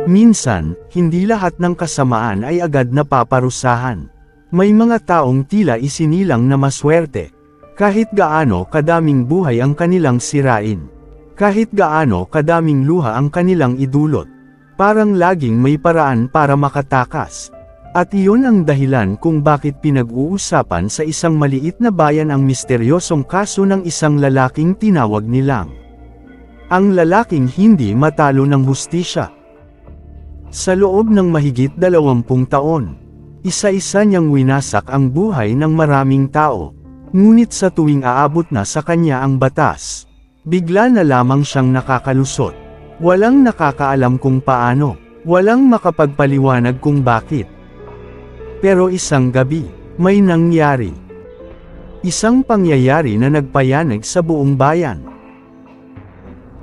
Minsan, hindi lahat ng kasamaan ay agad napaparusahan. May mga taong tila isinilang na maswerte. Kahit gaano kadaming buhay ang kanilang sirain. Kahit gaano kadaming luha ang kanilang idulot. Parang laging may paraan para makatakas. At iyon ang dahilan kung bakit pinag-uusapan sa isang maliit na bayan ang misteryosong kaso ng isang lalaking tinawag nilang ang lalaking hindi matalo ng hustisya. Sa loob ng mahigit 20 taon, isa-isa niyang winasak ang buhay ng maraming tao. Ngunit sa tuwing aabot na sa kanya ang batas, bigla na lamang siyang nakakalusot. Walang nakakaalam kung paano, walang makapagpaliwanag kung bakit. Pero isang gabi, may nangyari. Isang pangyayari na nagpayanig sa buong bayan.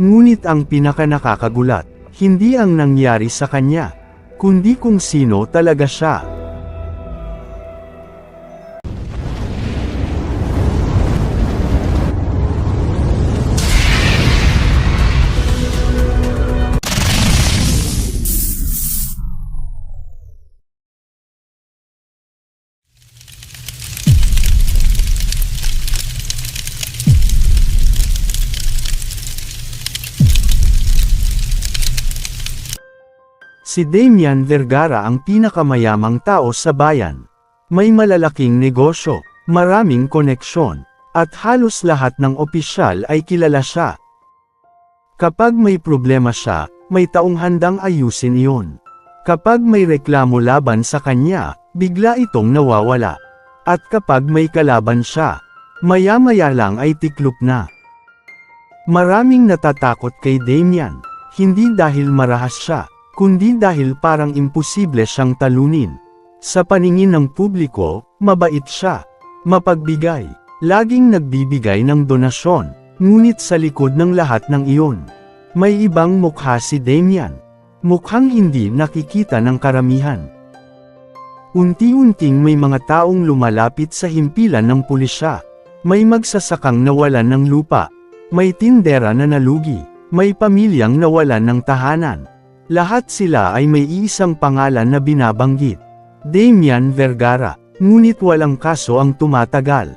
Ngunit ang pinakanakakagulat, hindi ang nangyari sa kanya, kundi kung sino talaga siya. Si Damian Vergara ang pinakamayamang tao sa bayan. May malalaking negosyo, maraming koneksyon, at halos lahat ng opisyal ay kilala siya. Kapag may problema siya, may taong handang ayusin iyon. Kapag may reklamo laban sa kanya, bigla itong nawawala. At kapag may kalaban siya, maya-maya lang ay tiklop na. Maraming natatakot kay Damian, hindi dahil marahas siya, kundi dahil parang imposible siyang talunin. Sa paningin ng publiko, mabait siya, mapagbigay, laging nagbibigay ng donasyon, ngunit sa likod ng lahat ng iyon, may ibang mukha si Damian. Mukhang hindi nakikita ng karamihan. Unti-unting may mga taong lumalapit sa himpilan ng pulisya. May magsasakang nawalan ng lupa, may tindera na nalugi, may pamilyang nawalan ng tahanan. Lahat sila ay may isang pangalan na binabanggit. Damian Vergara, ngunit walang kaso ang tumatagal.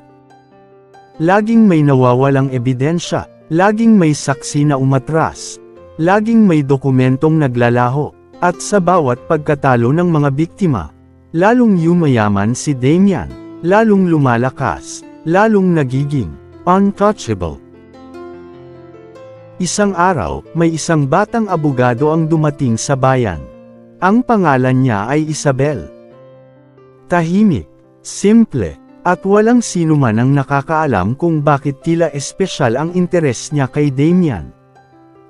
Laging may nawawalang ebidensya, laging may saksi na umatras, laging may dokumentong naglalaho, at sa bawat pagkatalo ng mga biktima, lalong yumayaman si Damian, lalong lumalakas, lalong nagiging untouchable. Isang araw, may isang batang abogado ang dumating sa bayan. Ang pangalan niya ay Isabel. Tahimik, simple, at walang sino man ang nakakaalam kung bakit tila espesyal ang interes niya kay Damian.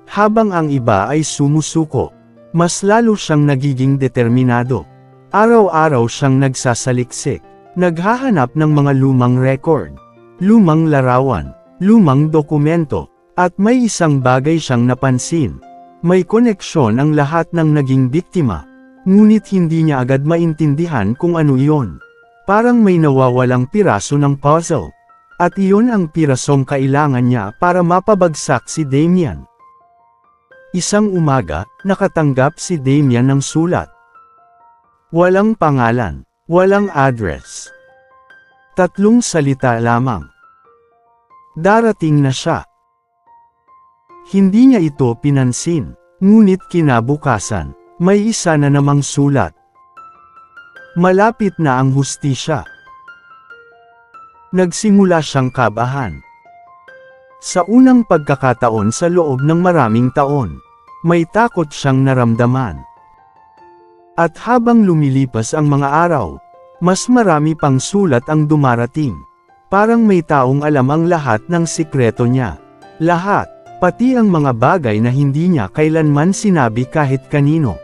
Habang ang iba ay sumusuko, mas lalo siyang nagiging determinado. Araw-araw siyang nagsasaliksik, naghahanap ng mga lumang record, lumang larawan, lumang dokumento. At may isang bagay siyang napansin. May koneksyon ang lahat ng naging biktima. Ngunit hindi niya agad maintindihan kung ano iyon. Parang may nawawalang piraso ng puzzle. At iyon ang pirasong kailangan niya para mapabagsak si Damian. Isang umaga, nakatanggap si Damian ng sulat. Walang pangalan, walang address. 3 salita lamang. Darating na siya. Hindi niya ito pinansin, ngunit kinabukasan, may isa na namang sulat. Malapit na ang hustisya. Nagsimula siyang kabahan. Sa unang pagkakataon sa loob ng maraming taon, may takot siyang naramdaman. At habang lumilipas ang mga araw, mas marami pang sulat ang dumarating. Parang may taong alam ang lahat ng sikreto niya. Lahat. Pati ang mga bagay na hindi niya kailanman sinabi kahit kanino.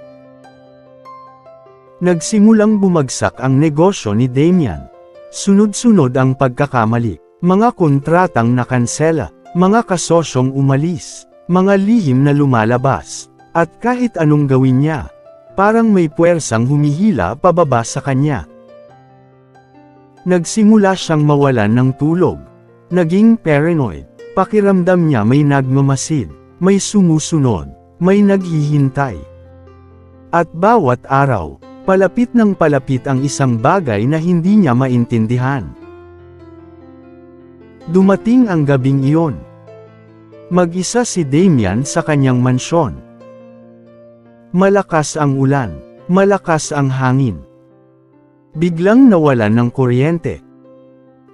Nagsimulang bumagsak ang negosyo ni Damian. Sunod-sunod ang pagkakamali, mga kontratang nakansela, mga kasosyong umalis, mga lihim na lumalabas, at kahit anong gawin niya, parang may puwersang humihila pababa sa kanya. Nagsimula siyang mawalan ng tulog, naging paranoid. Pakiramdam niya may nagmamasid, may sumusunod, may naghihintay. At bawat araw, palapit ng palapit ang isang bagay na hindi niya maintindihan. Dumating ang gabing iyon. Mag-isa si Damian sa kanyang mansyon. Malakas ang ulan, malakas ang hangin. Biglang nawalan ng kuryente.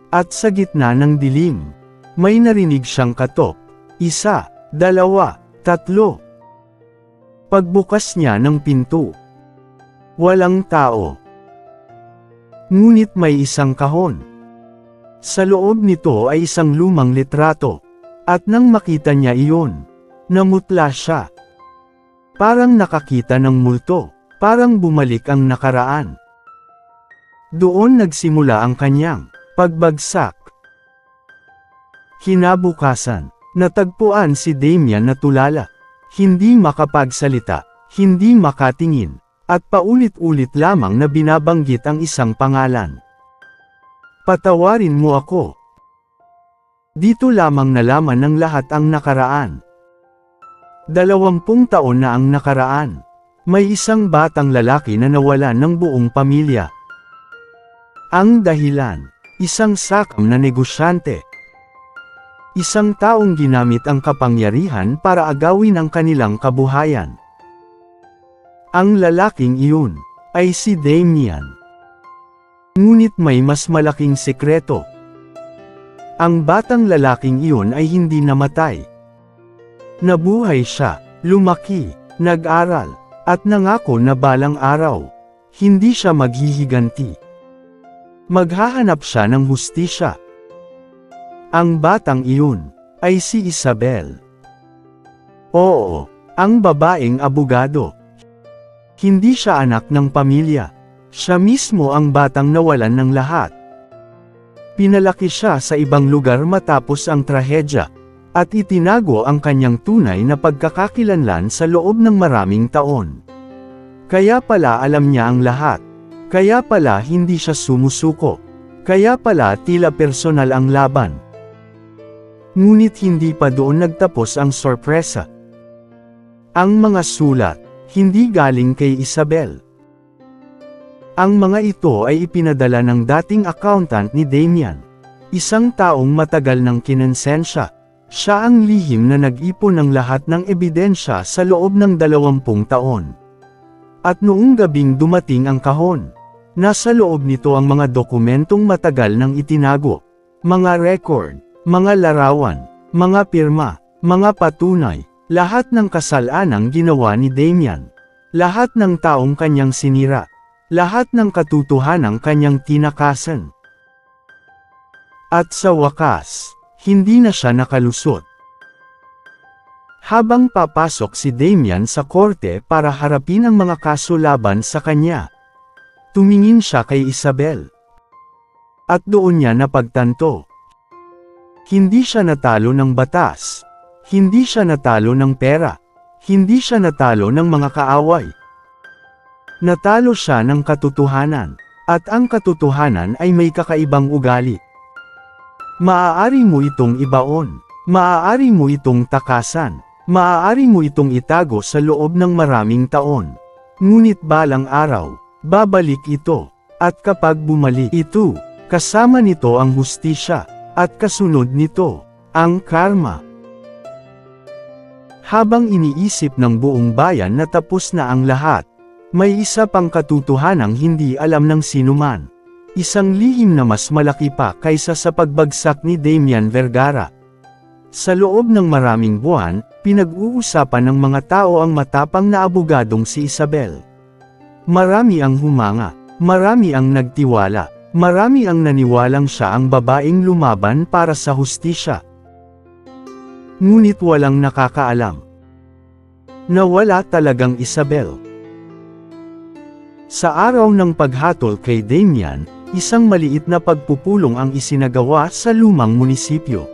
At sa gitna ng dilim, may narinig siyang katok. 1, 2, 3. Pagbukas niya ng pinto, walang tao. Ngunit may isang kahon. Sa loob nito ay isang lumang litrato. At nang makita niya iyon, namutla siya. Parang nakakita ng multo, parang bumalik ang nakaraan. Doon nagsimula ang kanyang pagbagsak. Kinabukasan, natagpuan si Damian na tulala. Hindi makapagsalita, hindi makatingin, at paulit-ulit lamang na binabanggit ang isang pangalan. Patawarin mo ako. Dito lamang nalaman ng lahat ang nakaraan. 20 taon na ang nakaraan. May isang batang lalaki na nawalan ng buong pamilya. Ang dahilan, isang sakam na negosyante. Isang taong ginamit ang kapangyarihan para agawin ang kanilang kabuhayan. Ang lalaking iyon ay si Damian. Ngunit may mas malaking sekreto. Ang batang lalaking iyon ay hindi namatay. Nabuhay siya, lumaki, nag-aral, at nangako na balang araw, hindi siya maghihiganti. Maghahanap siya ng hustisya. Ang batang iyon ay si Isabel. Oo, ang babaeng abogado. Hindi siya anak ng pamilya. Siya mismo ang batang nawalan ng lahat. Pinalaki siya sa ibang lugar matapos ang trahedya, at itinago ang kanyang tunay na pagkakakilanlan sa loob ng maraming taon. Kaya pala alam niya ang lahat. Kaya pala hindi siya sumusuko. Kaya pala tila personal ang laban. Ngunit hindi pa doon nagtapos ang sorpresa. Ang mga sulat, hindi galing kay Isabel. Ang mga ito ay ipinadala ng dating accountant ni Damian. Isang taong matagal ng kinonsensya. Siya ang lihim na nag-ipon ng lahat ng ebidensya sa loob ng 20 taon. At noong gabing dumating ang kahon, nasa loob nito ang mga dokumentong matagal nang itinago. Mga record, mga larawan, mga pirma, mga patunay, lahat ng kasalanang ginawa ni Damian. Lahat ng taong kanyang sinira. Lahat ng katotohanang kanyang tinakasan. At sa wakas, hindi na siya nakalusot. Habang papasok si Damian sa korte para harapin ang mga kaso laban sa kanya, tumingin siya kay Isabel. At doon niya napagtanto. Hindi siya natalo ng batas. Hindi siya natalo ng pera. Hindi siya natalo ng mga kaaway. Natalo siya ng katotohanan. At ang katotohanan ay may kakaibang ugali. Maaari mo itong ibaon. Maaari mo itong takasan. Maaari mo itong itago sa loob ng maraming taon. Ngunit balang araw, babalik ito. At kapag bumalik ito, kasama nito ang hustisya. At kasunod nito, ang karma. Habang iniisip ng buong bayan na tapos na ang lahat, may isa pang katotohanang hindi alam ng sinuman. Isang lihim na mas malaki pa kaysa sa pagbagsak ni Damian Vergara. Sa loob ng maraming buwan, pinag-uusapan ng mga tao ang matapang na abogadong si Isabel. Marami ang humanga, marami ang nagtiwala. Marami ang naniwalang siya ang babaeng lumaban para sa hustisya. Ngunit walang nakakaalam. Nawala talagang Isabel. Sa araw ng paghatol kay Damian, isang maliit na pagpupulong ang isinagawa sa lumang munisipyo.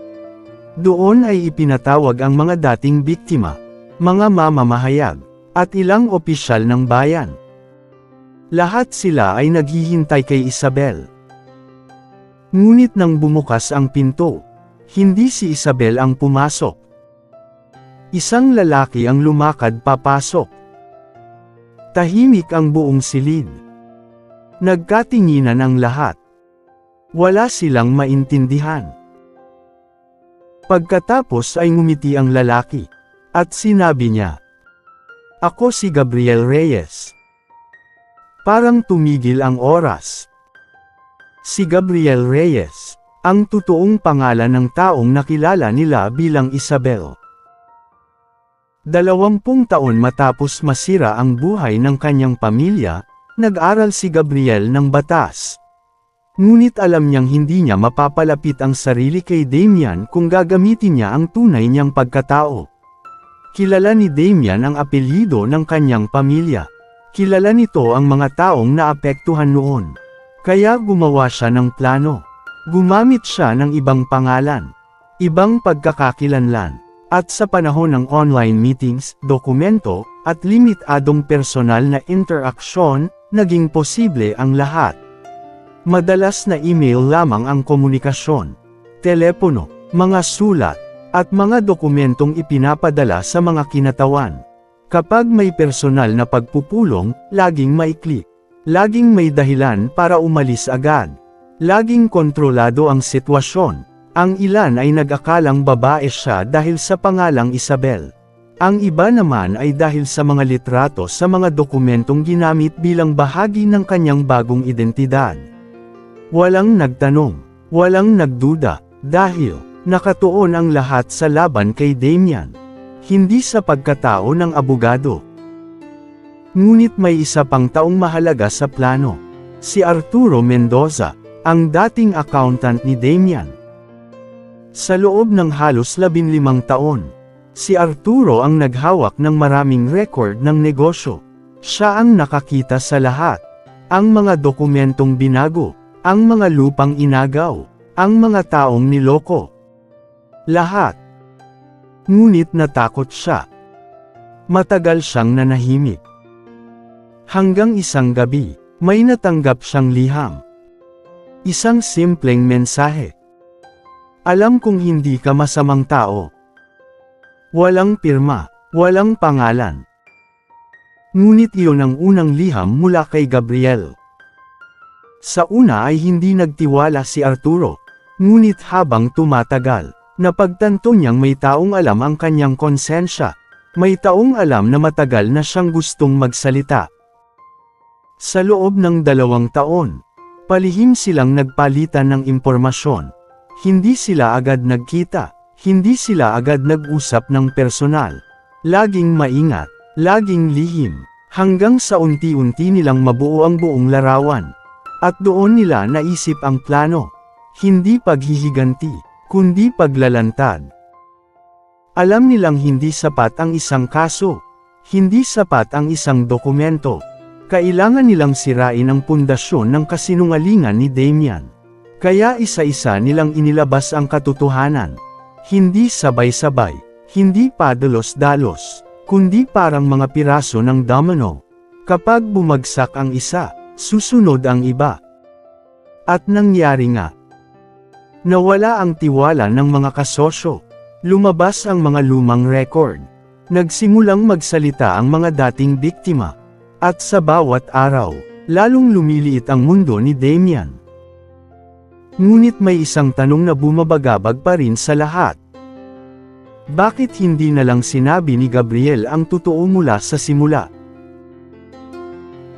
Doon ay ipinatawag ang mga dating biktima, mga mamamahayag, at ilang opisyal ng bayan. Lahat sila ay naghihintay kay Isabel. Ngunit nang bumukas ang pinto, hindi si Isabel ang pumasok. Isang lalaki ang lumakad papasok. Tahimik ang buong silid. Nagkatinginan ang lahat. Wala silang maintindihan. Pagkatapos ay ngumiti ang lalaki. At sinabi niya, "Ako si Gabriel Reyes." Parang tumigil ang oras. Si Gabriel Reyes, ang totoong pangalan ng taong nakilala nila bilang Isabel. 20 taon matapos masira ang buhay ng kanyang pamilya, nag-aral si Gabriel ng batas. Ngunit alam niyang hindi niya mapapalapit ang sarili kay Damian kung gagamitin niya ang tunay niyang pagkatao. Kilala ni Damian ang apelyido ng kanyang pamilya. Kilala nito ang mga taong naapektuhan noon. Kaya gumawa siya ng plano. Gumamit siya ng ibang pangalan, ibang pagkakakilanlan. At sa panahon ng online meetings, dokumento, at limitadong personal na interaksyon, naging posible ang lahat. Madalas na email lamang ang komunikasyon, telepono, mga sulat, at mga dokumentong ipinapadala sa mga kinatawan. Kapag may personal na pagpupulong, laging maikli. Laging may dahilan para umalis agad. Laging kontrolado ang sitwasyon. Ang ilan ay nag-akalang babae siya dahil sa pangalang Isabel. Ang iba naman ay dahil sa mga litrato sa mga dokumentong ginamit bilang bahagi ng kanyang bagong identidad. Walang nagtanong, walang nagduda, dahil nakatuon ang lahat sa laban kay Damian. Hindi sa pagkatao ng abogado. Ngunit may isa pang taong mahalaga sa plano. Si Arturo Mendoza, ang dating accountant ni Damian. Sa loob ng halos 15 taon, si Arturo ang naghawak ng maraming record ng negosyo. Siya ang nakakita sa lahat. Ang mga dokumentong binago, ang mga lupang inagaw, ang mga taong niloko. Lahat. Ngunit natakot siya. Matagal siyang nanahimik. Hanggang isang gabi, may natanggap siyang liham. Isang simpleng mensahe. "Alam kong hindi ka masamang tao." Walang pirma, walang pangalan. Ngunit iyon ang unang liham mula kay Gabriel. Sa una ay hindi nagtiwala si Arturo. Ngunit habang tumatagal, napagtanto niyang may taong alam ang kanyang konsensya. May taong alam na matagal na siyang gustong magsalita. Sa loob ng 2 taon, palihim silang nagpalitan ng impormasyon. Hindi sila agad nagkita, hindi sila agad nag-usap ng personal. Laging maingat, laging lihim, hanggang sa unti-unti nilang mabuo ang buong larawan. At doon nila naisip ang plano. Hindi paghihiganti, kundi paglalantad. Alam nilang hindi sapat ang isang kaso. Hindi sapat ang isang dokumento. Kailangan nilang sirain ang pundasyon ng kasinungalingan ni Damian. Kaya isa-isa nilang inilabas ang katotohanan. Hindi sabay-sabay, hindi padalos-dalos, kundi parang mga piraso ng domino. Kapag bumagsak ang isa, susunod ang iba. At nangyari nga. Nawala ang tiwala ng mga kasosyo. Lumabas ang mga lumang record. Nagsimulang magsalita ang mga dating biktima. At sa bawat araw, lalong lumiliit ang mundo ni Damian. Ngunit may isang tanong na bumabagabag pa rin sa lahat. Bakit hindi na lang sinabi ni Gabriel ang totoo mula sa simula?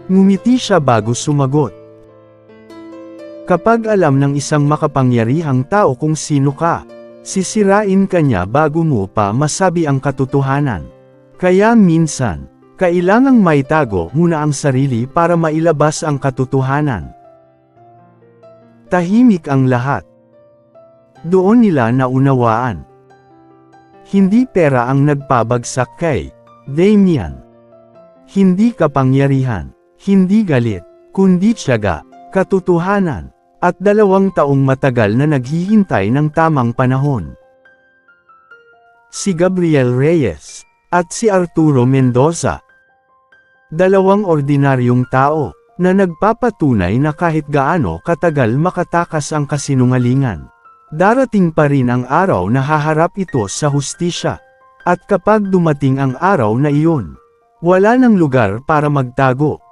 Ngumiti siya bago sumagot. Kapag alam ng isang makapangyarihang tao kung sino ka, sisirain ka niya bago mo pa masabi ang katotohanan. Kaya minsan, kailangang maitago muna ang sarili para mailabas ang katotohanan. Tahimik ang lahat. Doon nila naunawaan. Hindi pera ang nagpabagsak kay Damian. Hindi kapangyarihan, hindi galit, kundi tiyaga, katotohanan, at 2 taong matagal na naghihintay ng tamang panahon. Si Gabriel Reyes, at si Arturo Mendoza. 2 ordinaryong tao, na nagpapatunay na kahit gaano katagal makatakas ang kasinungalingan, darating pa rin ang araw na haharap ito sa hustisya. At kapag dumating ang araw na iyon, Wala nang lugar para magtago.